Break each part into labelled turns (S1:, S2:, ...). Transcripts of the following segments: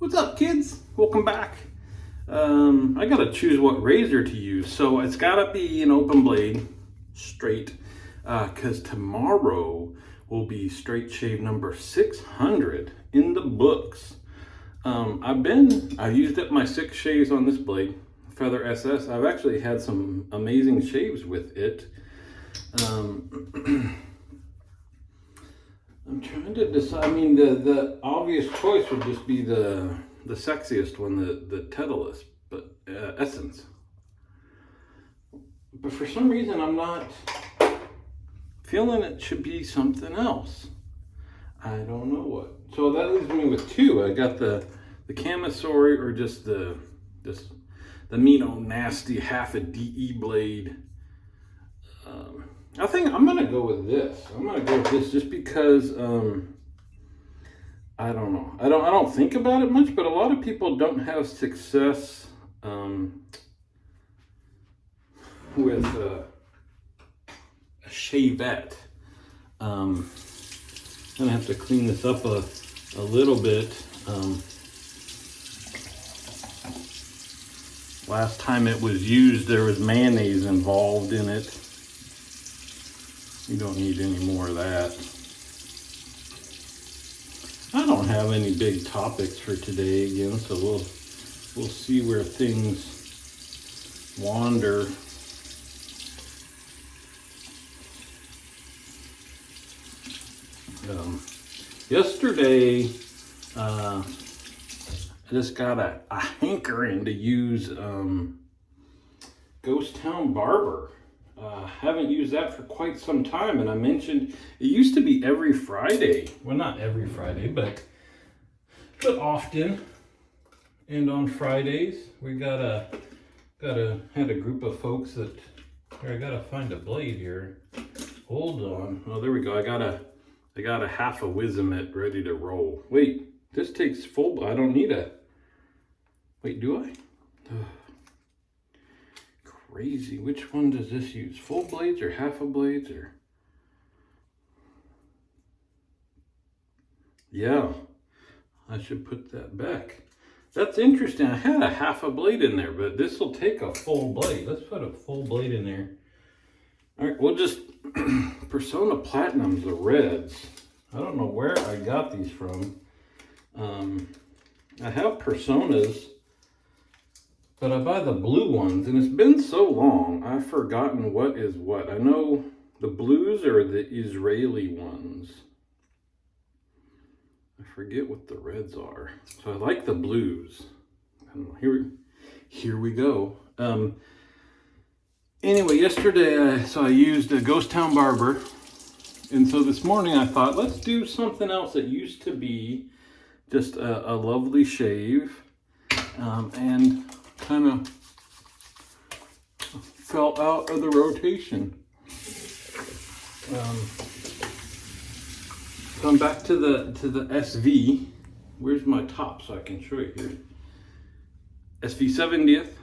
S1: What's up, kids? Welcome back. I gotta choose what razor to use. So it's gotta be an open blade, straight, because tomorrow will be straight shave number 600 in the books. I used up my 6 shaves on this blade, Feather SS. I've actually had some amazing shaves with it. I'm trying to decide. I mean, the obvious choice would just be the sexiest one, the Titleist, but Essence. But for some reason, I'm not feeling it should be something else. I don't know what. So that leaves me with 2. I got the Camisori, or just the mean old nasty half a DE blade. I think I'm gonna go with this. I'm gonna go with this just because I don't know. I don't think about it much, but a lot of people don't have success with a shavette. I'm gonna have to clean this up a little bit. Last time it was used, there was mayonnaise involved in it. You don't need any more of that. I don't have any big topics for today again, so we'll see where things wander. Yesterday, I just got a hankering to use Ghost Town Barber. Haven't used that for quite some time, and I mentioned it used to be every Friday. Well, not every Friday, but often. And on Fridays, we had a group of folks that. Here, I gotta find a blade here. Hold on. Oh, there we go. I got a half a Wizamet ready to roll. Wait, this takes full. I don't need a. Wait, do I? Ugh. Crazy. Which one does this use? Full blades or half a blades or? Yeah, I should put that back. That's interesting. I had a half a blade in there, but this will take a full blade. Let's put a full blade in there. All right, we'll just Persona Platinums, the reds. I don't know where I got these from. I have Personas, but I buy the blue ones, and it's been so long, I've forgotten what is what. I know the blues are the Israeli ones. I forget what the reds are. So I like the blues. Here we go. Anyway, yesterday, I used a Ghost Town Barber. And so this morning I thought, let's do something else that used to be just a lovely shave. And kind of fell out of the rotation. So I'm back to the SV. Where's my top so I can show you here? SV 70th.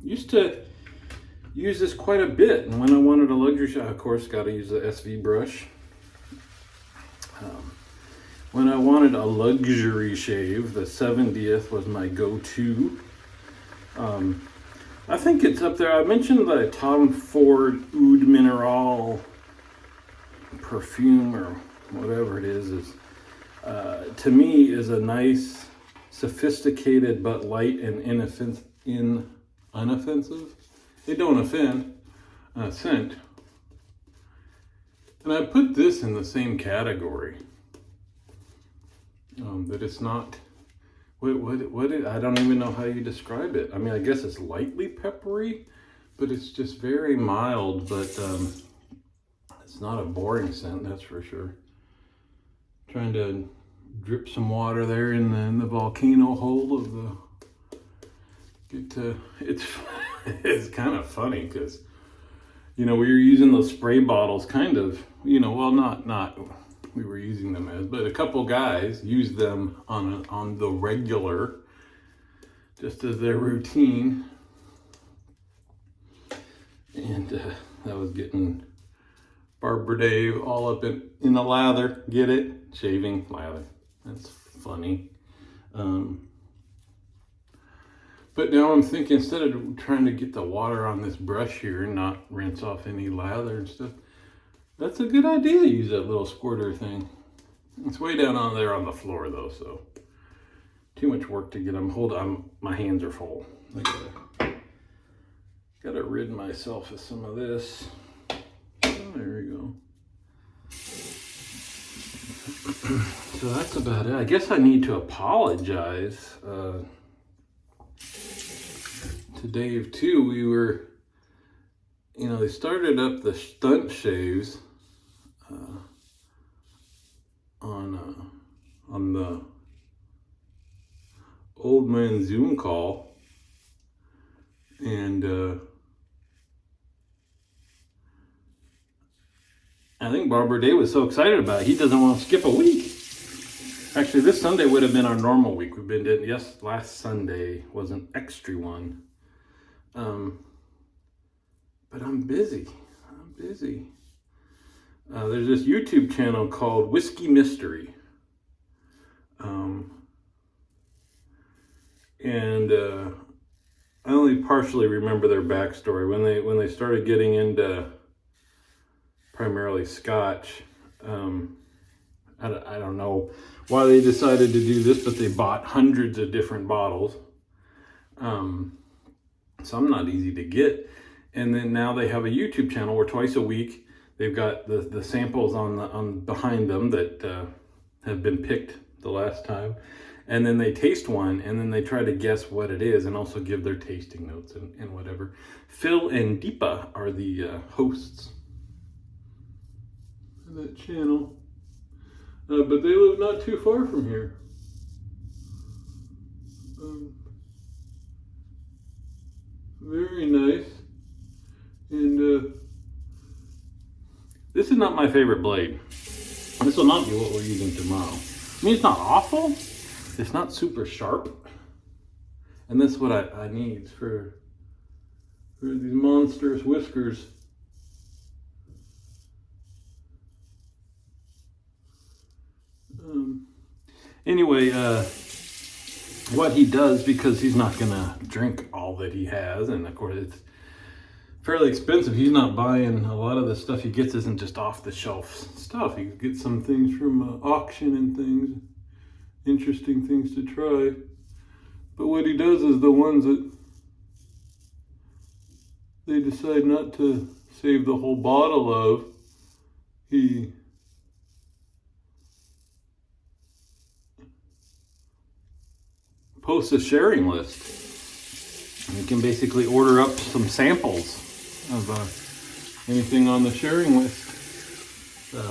S1: Used to use this quite a bit, and when I wanted a luxury shave, of course, got to use the SV brush. When I wanted a luxury shave, the 70th was my go-to. I think it's up there. I mentioned the Tom Ford Oud Mineral perfume, or whatever it is to me is a nice, sophisticated but light and unoffensive. They don't offend scent. And I put this in the same category. That it's not, I don't even know how you describe it. I mean, I guess it's lightly peppery, but it's just very mild, but it's not a boring scent, that's for sure. Trying to drip some water there in the volcano hole of the, it's kind of funny because, we were using those spray bottles kind of, well, not we were using them as, but a couple guys used them on the regular, just as their routine. And that was getting Barbara Dave all up in the lather. Get it? Shaving lather. That's funny. But now I'm thinking, instead of trying to get the water on this brush here and not rinse off any lather and stuff, that's a good idea to use that little squirter thing. It's way down on there on the floor though, so too much work to get them. Hold on, my hands are full. I gotta rid myself of some of this. Oh, there we go. So that's about it. I guess I need to apologize to Dave too. We were, they started up the stunt shaves on the old man Zoom call, and I think Barber Dave was so excited about it, he doesn't want to skip a week. Actually, this Sunday would have been our normal week. We've been doing, last Sunday was an extra one. But I'm busy. There's this YouTube channel called Whiskey Mystery. And I only partially remember their backstory. When they started getting into primarily Scotch, I don't know why they decided to do this, but they bought hundreds of different bottles. Some not easy to get. And then now they have a YouTube channel where twice a week they've got the samples on behind them that have been picked the last time. And then they taste one, and then they try to guess what it is and also give their tasting notes and whatever. Phil and Deepa are the hosts of that channel. But they live not too far from here. Very nice. And this is not my favorite blade. This will not be what we're using tomorrow. I mean, it's not awful. It's not super sharp. And that's what I need for these monstrous whiskers. Anyway, what he does, because he's not going to drink all that he has, and of course it's fairly expensive. He's not buying a lot of the stuff he gets isn't just off the shelf stuff. He gets some things from auction and things, interesting things to try. But what he does is the ones that they decide not to save the whole bottle of, he posts a sharing list. And you can basically order up some samples of anything on the sharing list.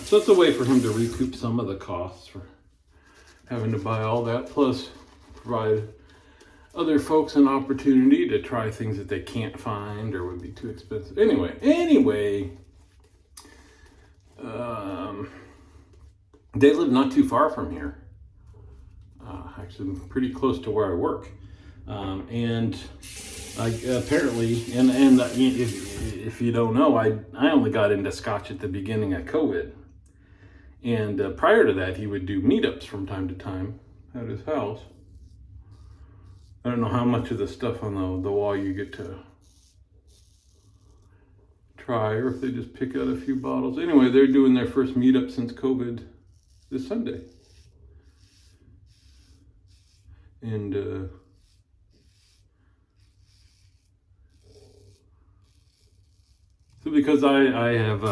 S1: So it's a way for him to recoup some of the costs for having to buy all that, plus provide other folks an opportunity to try things that they can't find or would be too expensive. Anyway, they live not too far from here. Actually, pretty close to where I work. And I apparently, and if you don't know, I only got into Scotch at the beginning of COVID. And prior to that, he would do meetups from time to time at his house. I don't know how much of the stuff on the wall you get to try, or if they just pick out a few bottles. Anyway, they're doing their first meetup since COVID this Sunday. And so because I have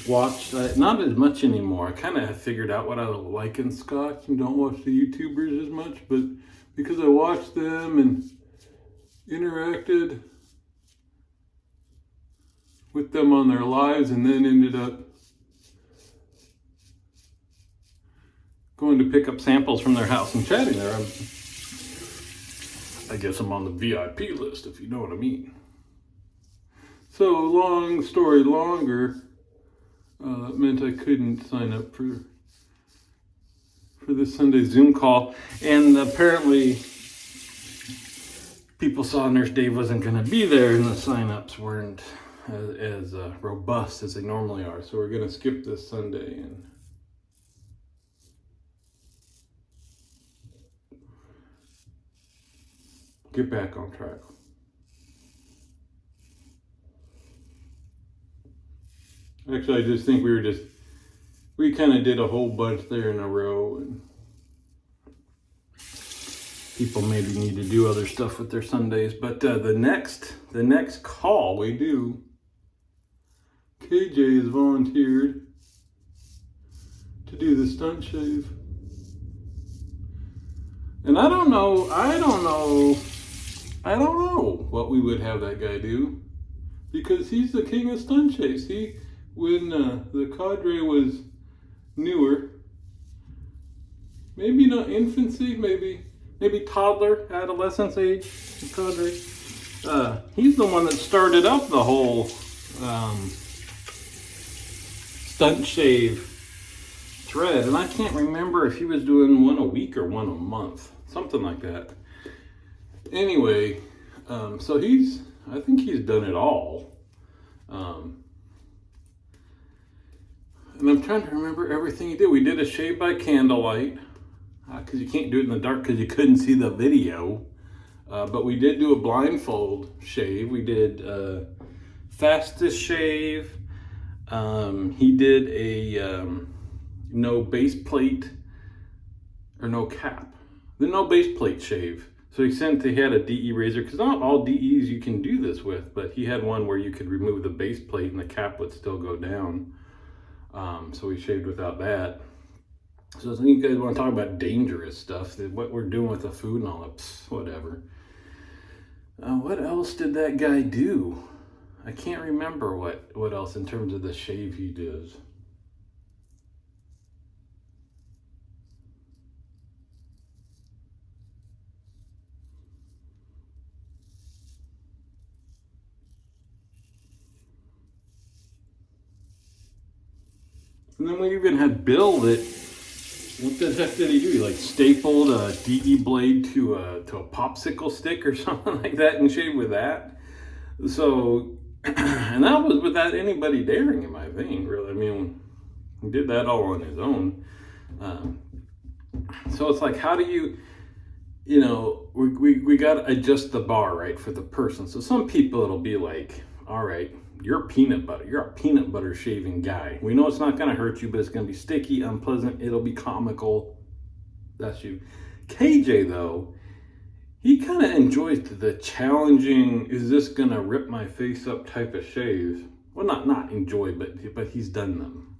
S1: watched, not as much anymore. I kind of figured out what I like in Scotch and don't watch the YouTubers as much, but because I watched them and interacted with them on their lives and then ended up going to pick up samples from their house and chatting there, I guess I'm on the VIP list, if you know what I mean. So, long story longer, that meant I couldn't sign up for this Sunday Zoom call. And apparently, people saw Nurse Dave wasn't going to be there, and the sign-ups weren't as robust as they normally are. So we're going to skip this Sunday and get back on track. Actually, I just think we kind of did a whole bunch there in a row, and people maybe need to do other stuff with their Sundays. But the next call we do, KJ has volunteered to do the stunt shave. And I don't know what we would have that guy do, because he's the king of stunt shaves. When the cadre was newer, maybe not infancy, maybe toddler, adolescence age, the cadre. He's the one that started up the whole stunt shave thread, and I can't remember if he was doing one a week or one a month, something like that. Anyway, so I think he's done it all. And I'm trying to remember everything he did. We did a shave by candlelight, because you can't do it in the dark because you couldn't see the video. But we did do a blindfold shave. We did fastest shave. He did a no base plate or no cap. The no base plate shave. So he had a DE razor, because not all DEs you can do this with, but he had one where you could remove the base plate and the cap would still go down. So we shaved without that. So if you guys want to talk about dangerous stuff, what we're doing with the food and all that, whatever. What else did that guy do? I can't remember what else in terms of the shave he does. And then we even had Bill that, what the heck did he do? He like stapled a DE blade to a popsicle stick or something like that and shaved with that. So, and that was without anybody daring him, I think, really. I mean, he did that all on his own. So it's like, how do you we got to adjust the bar, right, for the person. So some people, it'll be like, all right, you're a peanut butter shaving guy. We know it's not going to hurt you, but it's going to be sticky, unpleasant. It'll be comical. That's you. KJ, though, he kind of enjoys the challenging, is this going to rip my face up type of shaves. Well, not enjoy, but he's done them.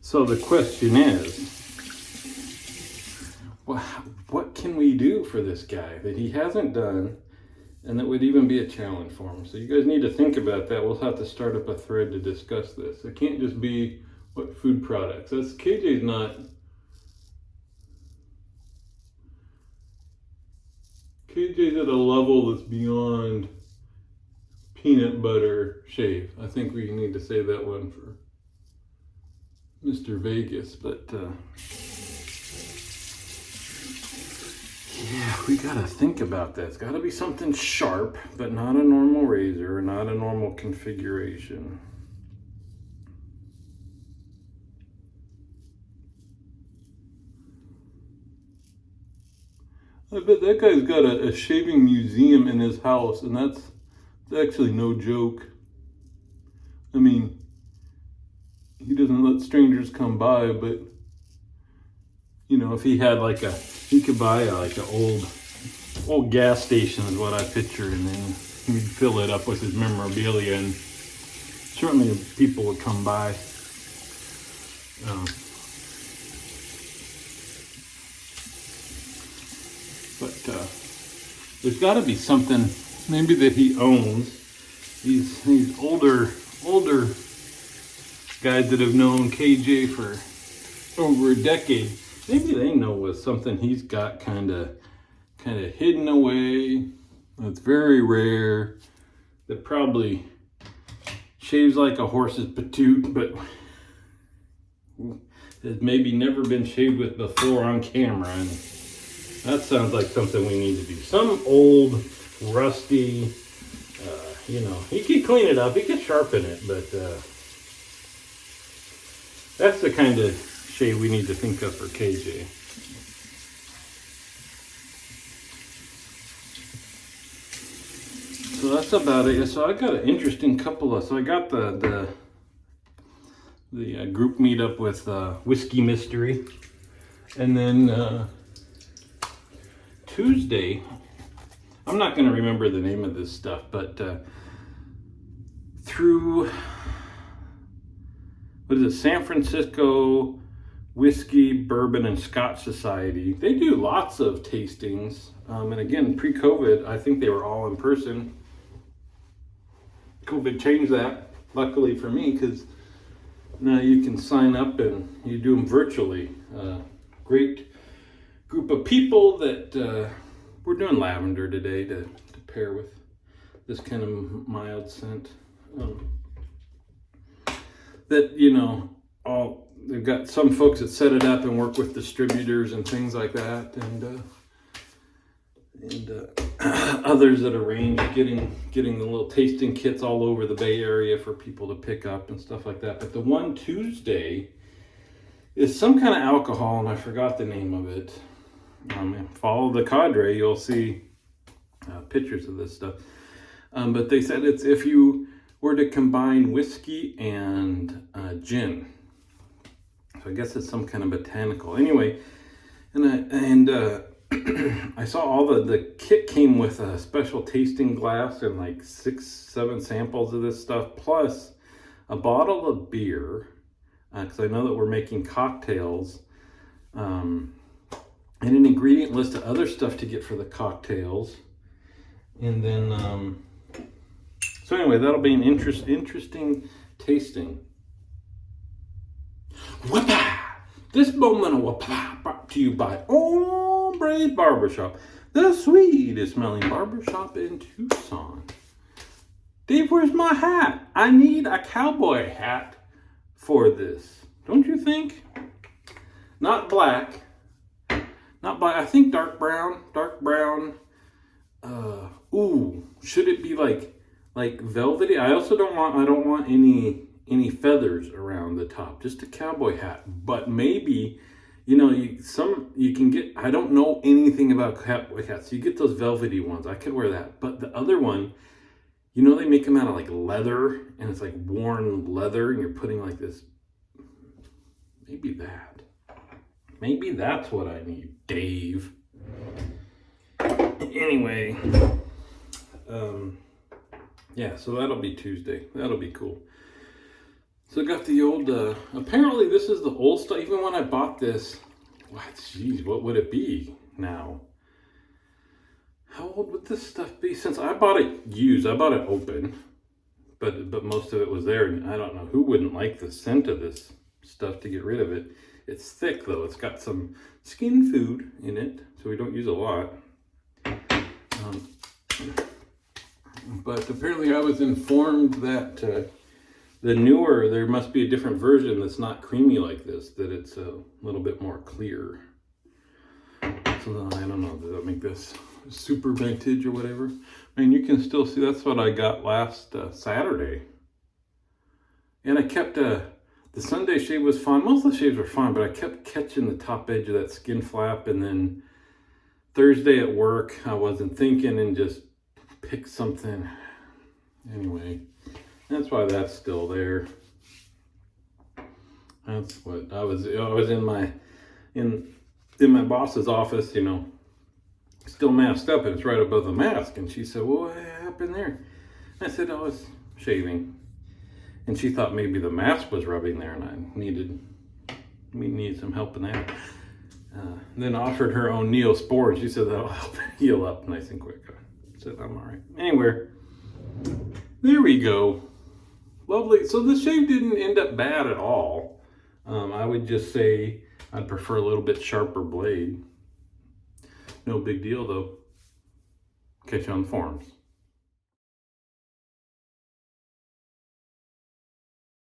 S1: So the question is, what can we do for this guy that he hasn't done and that would even be a challenge for him? So you guys need to think about that. We'll have to start up a thread to discuss this. It can't just be what food products. KJ's at a level that's beyond peanut butter shave. I think we need to save that one for Mr. Vegas, but yeah, we gotta think about that. It's gotta be something sharp, but not a normal razor, not a normal configuration. I bet that guy's got a shaving museum in his house, and that's actually no joke. I mean, he doesn't let strangers come by, but if he had he could buy like an old gas station is what I picture, and then he'd fill it up with his memorabilia, and certainly people would come by. But there's got to be something maybe that he owns. These older guys that have known KJ for over a decade, maybe they know what's something he's got kind of hidden away. That's very rare. That probably shaves like a horse's patoot, but has maybe never been shaved with before on camera. And that sounds like something we need to do. Some old, rusty you know, he can clean it up, he can sharpen it, but that's the kind of shave we need to think of for KJ. So that's about it. So I got an interesting couple of, so I got the group meetup with Whiskey Mystery. And then Tuesday, I'm not going to remember the name of this stuff, but through, what is it, San Francisco Whiskey, Bourbon, and Scotch Society. They do lots of tastings. And again, pre-COVID, I think they were all in person. COVID changed that, luckily for me, because now you can sign up and you do them virtually. Great group of people that we're doing lavender today to pair with this kind of mild scent. That, you know, they've got some folks that set it up and work with distributors and things like that, and others that arrange getting the little tasting kits all over the Bay Area for people to pick up and stuff like that. But the one Tuesday is some kind of alcohol, and I forgot the name of it. Follow the cadre, you'll see pictures of this stuff. But they said it's if you were to combine whiskey and gin. So I guess it's some kind of botanical. Anyway, and I saw all the kit came with a special tasting glass and like 6-7 samples of this stuff, plus a bottle of beer, because I know that we're making cocktails, and an ingredient list of other stuff to get for the cocktails. And then, so anyway, that'll be an interesting tasting. Whoop-ah! This moment of whoop-ah brought to you by Ombre Barbershop, the sweetest smelling barbershop in Tucson. Dave, where's my hat? I need a cowboy hat for this. Don't you think? Not black. Not black. I think dark brown. Dark brown. Ooh, should it be like velvety? I don't want any feathers around the top. Just a cowboy hat. But maybe, you know, you can get, I don't know anything about cowboy hats. You get those velvety ones. I could wear that. But the other one, you know, they make them out of like leather, and it's like worn leather, and you're putting like this. Maybe that. Maybe that's what I need, Dave. Anyway, yeah, so that'll be Tuesday. That'll be cool. So I got the old, apparently this is the old stuff. Even when I bought this, what would it be now? How old would this stuff be? Since I bought it used, I bought it open, but most of it was there. And I don't know who wouldn't like the scent of this stuff to get rid of it. It's thick though. It's got some skin food in it, so we don't use a lot. But apparently I was informed that the newer, there must be a different version that's not creamy like this, that it's a little bit more clear. So I don't know, does that make this super vintage or whatever? I mean, you can still see, that's what I got last Saturday. And I kept, the Sunday shave was fine. Most of the shaves were fine, but I kept catching the top edge of that skin flap. And then Thursday at work, I wasn't thinking and just picked something. Anyway, that's why that's still there. That's what I was in my boss's office, you know, still masked up, and it's right above the mask. And she said, well, what happened there? I said, I was shaving. And she thought maybe the mask was rubbing there, and I needed some help in that. Then offered her own Neosporin. She said that'll help heal up nice and quick. I said, I'm all right. Anyway, there we go. Lovely. So the shave didn't end up bad at all. I would just say I'd prefer a little bit sharper blade. No big deal though. Catch you on the forums.